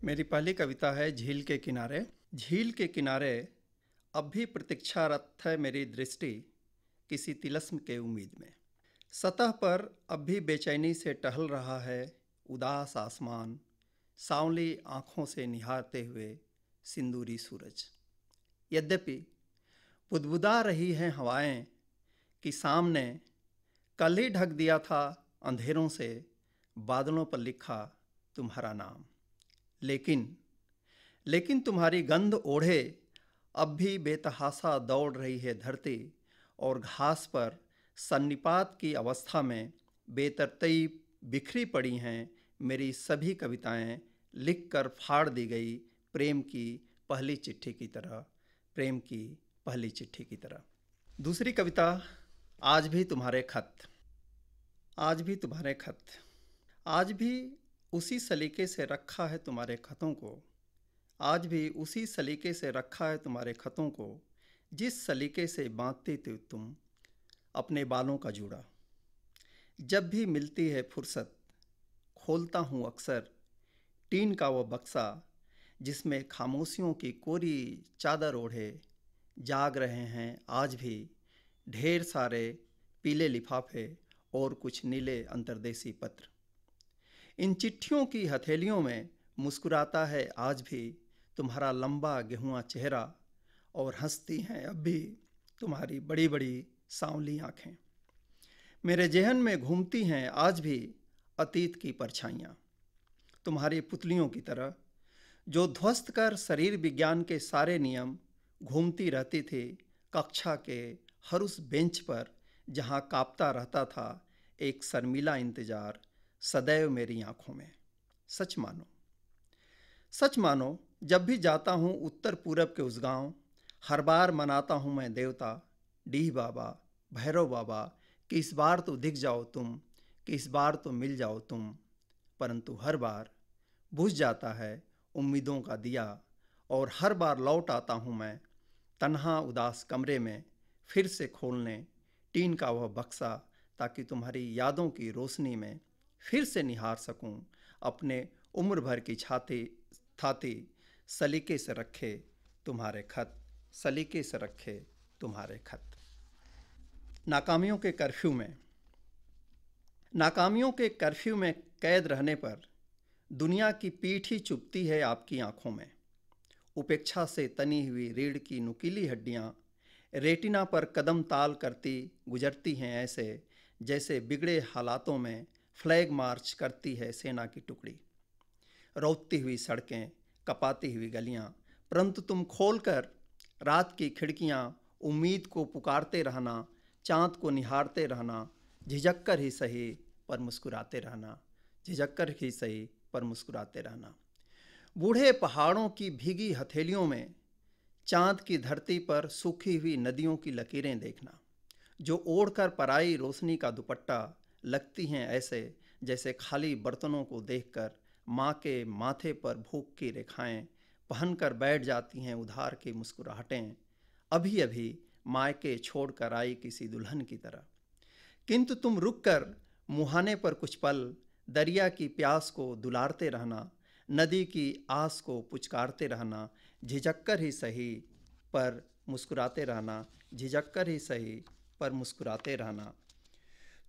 मेरी पहली कविता है झील के किनारे। झील के किनारे अब भी प्रतीक्षारत है मेरी दृष्टि किसी तिलस्म के उम्मीद में। सतह पर अब भी बेचैनी से टहल रहा है उदास आसमान, सांवली आँखों से निहारते हुए सिंदूरी सूरज। यद्यपि बुदबुदा रही हैं हवाएं कि सामने कल ही ढक दिया था अंधेरों से बादलों पर लिखा तुम्हारा नाम। लेकिन लेकिन तुम्हारी गंध ओढ़े अब भी बेतहासा दौड़ रही है धरती, और घास पर सन्निपात की अवस्था में बेतरतीब बिखरी पड़ी हैं मेरी सभी कविताएं, लिखकर फाड़ दी गई प्रेम की पहली चिट्ठी की तरह। प्रेम की पहली चिट्ठी की तरह। दूसरी कविता, आज भी तुम्हारे खत। आज भी तुम्हारे खत। आज भी उसी सलीके से रखा है तुम्हारे खतों को। आज भी उसी सलीके से रखा है तुम्हारे खतों को, जिस सलीके से बांधती थी तुम अपने बालों का जूड़ा। जब भी मिलती है फुर्सत खोलता हूँ अक्सर टीन का वो बक्सा, जिसमें खामोशियों की कोरी चादर ओढ़े जाग रहे हैं आज भी ढेर सारे पीले लिफाफे और कुछ नीले अंतर्देशी पत्र। इन चिट्ठियों की हथेलियों में मुस्कुराता है आज भी तुम्हारा लंबा गेहुआ चेहरा, और हंसती हैं अब भी तुम्हारी बड़ी बड़ी सांवली आँखें। मेरे जेहन में घूमती हैं आज भी अतीत की परछाइयाँ, तुम्हारी पुतलियों की तरह, जो ध्वस्त कर शरीर विज्ञान के सारे नियम घूमती रहती थी कक्षा के हर उस बेंच पर जहाँ कांपता रहता था एक शर्मीला इंतजार सदैव मेरी आँखों में। सच मानो, सच मानो, जब भी जाता हूँ उत्तर पूरब के उस गांव, हर बार मनाता हूँ मैं देवता डीह बाबा, भैरव बाबा कि इस बार तो दिख जाओ तुम, कि इस बार तो मिल जाओ तुम। परंतु हर बार बुझ जाता है उम्मीदों का दिया, और हर बार लौट आता हूँ मैं तन्हा उदास कमरे में फिर से खोलने टीन का वह बक्सा, ताकि तुम्हारी यादों की रोशनी में फिर से निहार सकूं अपने उम्र भर की छाती सलीके से रखे तुम्हारे खत, सलीके से रखे तुम्हारे खत। नाकामियों के कर्फ्यू में। नाकामियों के कर्फ्यू में कैद रहने पर दुनिया की पीठ ही चुभती है आपकी आंखों में। उपेक्षा से तनी हुई रीढ़ की नुकीली हड्डियां रेटिना पर कदम ताल करती गुजरती हैं ऐसे जैसे बिगड़े हालातों में फ्लैग मार्च करती है सेना की टुकड़ी। रौदती हुई सड़कें, कपाती हुई गलियां, परंतु तुम खोलकर रात की खिड़कियां उम्मीद को पुकारते रहना, चाँद को निहारते रहना, झिझक कर ही सही पर मुस्कुराते रहना, झिझक कर ही सही पर मुस्कुराते रहना। बूढ़े पहाड़ों की भीगी हथेलियों में चाँद की धरती पर सूखी हुई नदियों की लकीरें देखना, जो ओढ़कर पराई रोशनी का दुपट्टा लगती हैं ऐसे जैसे खाली बर्तनों को देखकर माँ के माथे पर भूख की रेखाएं पहनकर बैठ जाती हैं उधार की मुस्कुराहटें, अभी अभी मायके छोड़कर आई किसी दुल्हन की तरह। किंतु तुम रुककर मुहाने पर कुछ पल दरिया की प्यास को दुलारते रहना, नदी की आस को पुचकारते रहना, झिझककर ही सही पर मुस्कुराते रहना, झिझककर ही सही पर मुस्कुराते रहना।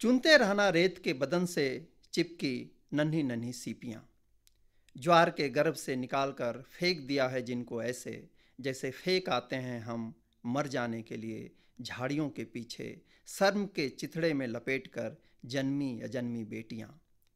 चुनते रहना रेत के बदन से चिपकी नन्ही नन्ही सीपियाँ, ज्वार के गर्भ से निकालकर फेंक दिया है जिनको ऐसे जैसे फेंक आते हैं हम मर जाने के लिए झाड़ियों के पीछे शर्म के चिथड़े में लपेटकर जन्मी अजन्मी बेटियां,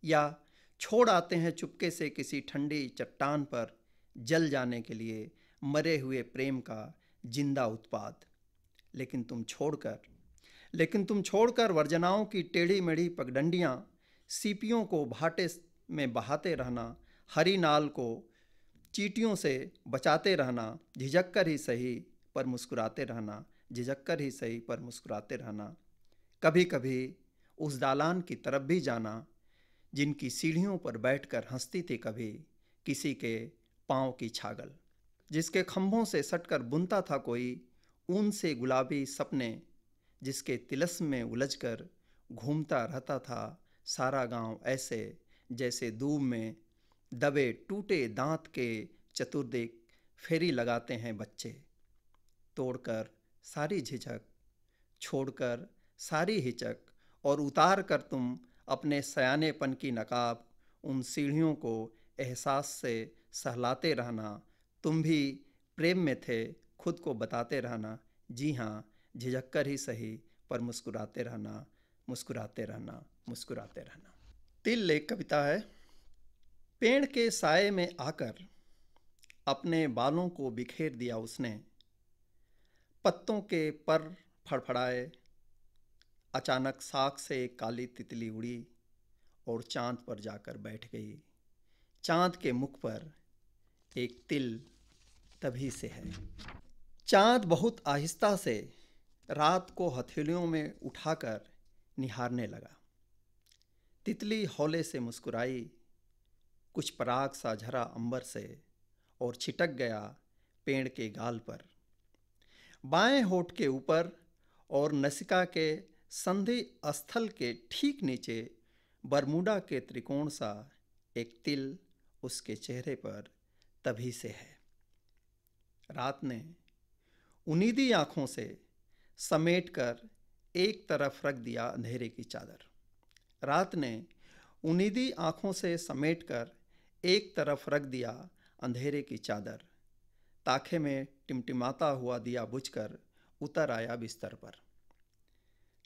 या छोड़ आते हैं चुपके से किसी ठंडी चट्टान पर जल जाने के लिए मरे हुए प्रेम का जिंदा उत्पाद। लेकिन तुम छोड़कर वर्जनाओं की टेढ़ी मेढ़ी पगडंडियां, सीपियों को भाटे में बहाते रहना, हरी नाल को चींटियों से बचाते रहना, झिझक कर ही सही पर मुस्कुराते रहना, झिझक कर ही सही पर मुस्कुराते रहना। कभी कभी उस दालान की तरफ भी जाना जिनकी सीढ़ियों पर बैठकर हंसती थी कभी किसी के पाँव की छागल, जिसके खंभों से सटकर बुनता था कोई ऊन से गुलाबी सपने, जिसके तिलस्म में उलझकर घूमता रहता था सारा गांव ऐसे जैसे दूब में दबे टूटे दांत के चतुर्दिक फेरी लगाते हैं बच्चे। तोड़कर सारी झिझक, छोड़कर सारी हिचक और उतार कर तुम अपने सयानेपन की नकाब, उन सीढ़ियों को एहसास से सहलाते रहना। तुम भी प्रेम में थे, खुद को बताते रहना। जी हाँ, झिझक कर ही सही, पर मुस्कुराते रहना, मुस्कुराते रहना, मुस्कुराते रहना। तिल एक कविता है। पेड़ के साए में आकर अपने बालों को बिखेर दिया उसने। पत्तों के पर फड़फड़ाए, अचानक साख से एक काली तितली उड़ी और चांद पर जाकर बैठ गई। चांद के मुख पर एक तिल तभी से है। चांद बहुत आहिस्ता से रात को हथेलियों में उठाकर निहारने लगा। तितली हौले से मुस्कुराई, कुछ पराग सा झरा अंबर से और छिटक गया पेड़ के गाल पर। बाएं होठ के ऊपर और नसिका के संधि स्थल के ठीक नीचे बरमूडा के त्रिकोण सा एक तिल उसके चेहरे पर तभी से है। रात ने उनीदी आंखों से समेटकर एक तरफ रख दिया अंधेरे की चादर। रात ने उनीदी आंखों से समेटकर एक तरफ रख दिया अंधेरे की चादर। ताखे में टिमटिमाता हुआ दिया बुझकर उतर आया बिस्तर पर।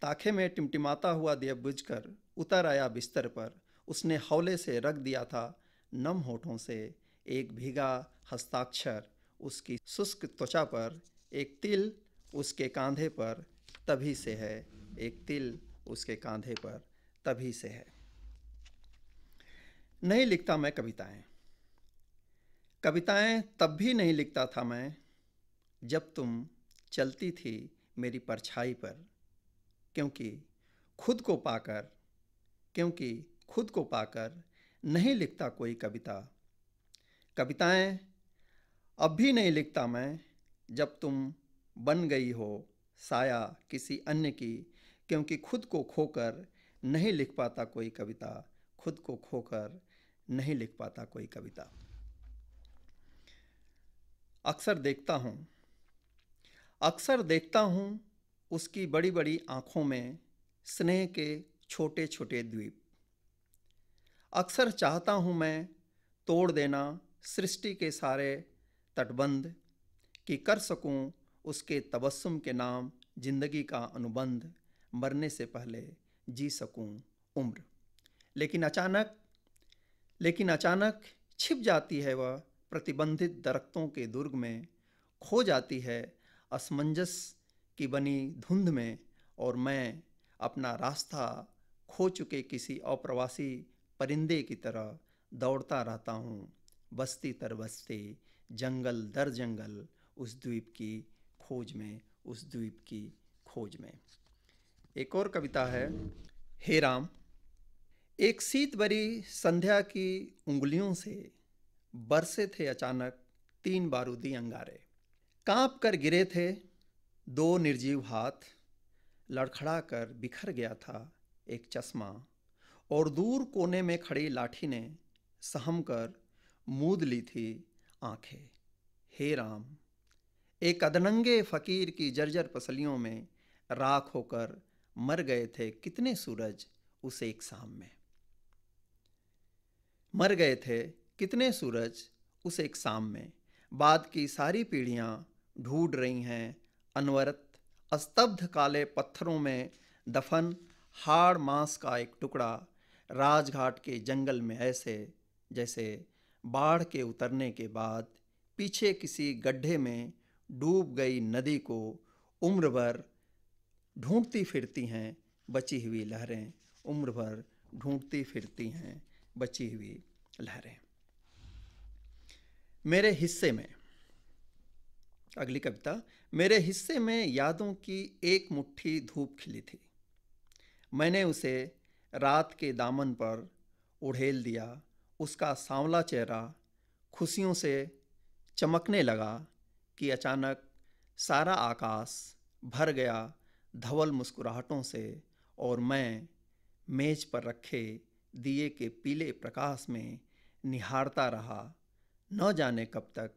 ताखे में टिमटिमाता हुआ दिया बुझकर उतर आया बिस्तर पर। उसने हौले से रख दिया था नम होठों से एक भीगा हस्ताक्षर उसकी शुष्क त्वचा पर। एक तिल उसके कांधे पर तभी से है, एक तिल उसके कांधे पर तभी से है। नहीं लिखता मैं कविताएं। कविताएं तब भी नहीं लिखता था मैं जब तुम चलती थी मेरी परछाई पर। क्योंकि खुद को पाकर नहीं लिखता कोई कविता। कविताएं अब भी नहीं लिखता मैं जब तुम बन गई हो साया किसी अन्य की। क्योंकि खुद को खोकर नहीं लिख पाता कोई कविता, खुद को खोकर नहीं लिख पाता कोई कविता। अक्सर देखता हूँ उसकी बड़ी बड़ी आँखों में स्नेह के छोटे छोटे द्वीप। अक्सर चाहता हूँ मैं तोड़ देना सृष्टि के सारे तटबंध, कि कर सकूँ उसके तबस्सुम के नाम जिंदगी का अनुबंध। मरने से पहले जी सकूँ उम्र। लेकिन अचानक छिप जाती है वह प्रतिबंधित दरख्तों के दुर्ग में। खो जाती है असमंजस की बनी धुंध में। और मैं अपना रास्ता खो चुके किसी अप्रवासी परिंदे की तरह दौड़ता रहता हूँ बस्ती तर बस्ती, जंगल दर जंगल, उस द्वीप की खोज में। एक और कविता है। हे राम। एक शीत भरी संध्या की उंगलियों से बरसे थे अचानक 3 बारूदी अंगारे। कांप कर गिरे थे 2 निर्जीव हाथ। लड़खड़ा कर बिखर गया था एक चश्मा। और दूर कोने में खड़ी लाठी ने सहम कर मूंद ली थी आंखें। हे राम। एक अधनंगे फकीर की जर्जर पसलियों में राख होकर मर गए थे कितने सूरज उस एक शाम में। मर गए थे कितने सूरज उस एक शाम में। बाद की सारी पीढ़ियां ढूंढ रही हैं अनवरत स्तब्ध काले पत्थरों में दफन हाड़ मांस का एक टुकड़ा। राजघाट के जंगल में ऐसे जैसे बाढ़ के उतरने के बाद पीछे किसी गड्ढे में डूब गई नदी को उम्र भर ढूंढती फिरती हैं बची हुई लहरें। उम्र भर ढूंढती फिरती हैं बची हुई लहरें। मेरे हिस्से में अगली कविता। मेरे हिस्से में यादों की एक मुट्ठी धूप खिली थी। मैंने उसे रात के दामन पर उड़ेल दिया। उसका सांवला चेहरा खुशियों से चमकने लगा कि अचानक सारा आकाश भर गया धवल मुस्कुराहटों से। और मैं मेज पर रखे दिए के पीले प्रकाश में निहारता रहा, न जाने कब तक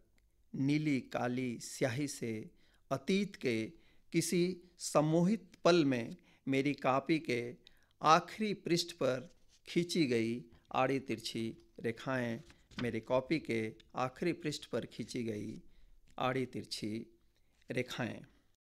नीली काली स्याही से अतीत के किसी सम्मोहित पल में मेरी कॉपी के आखिरी पृष्ठ पर खींची गई आड़ी तिरछी रेखाएं, मेरी कॉपी के आखिरी पृष्ठ पर खींची गई आड़ी तिरछी रेखाएं।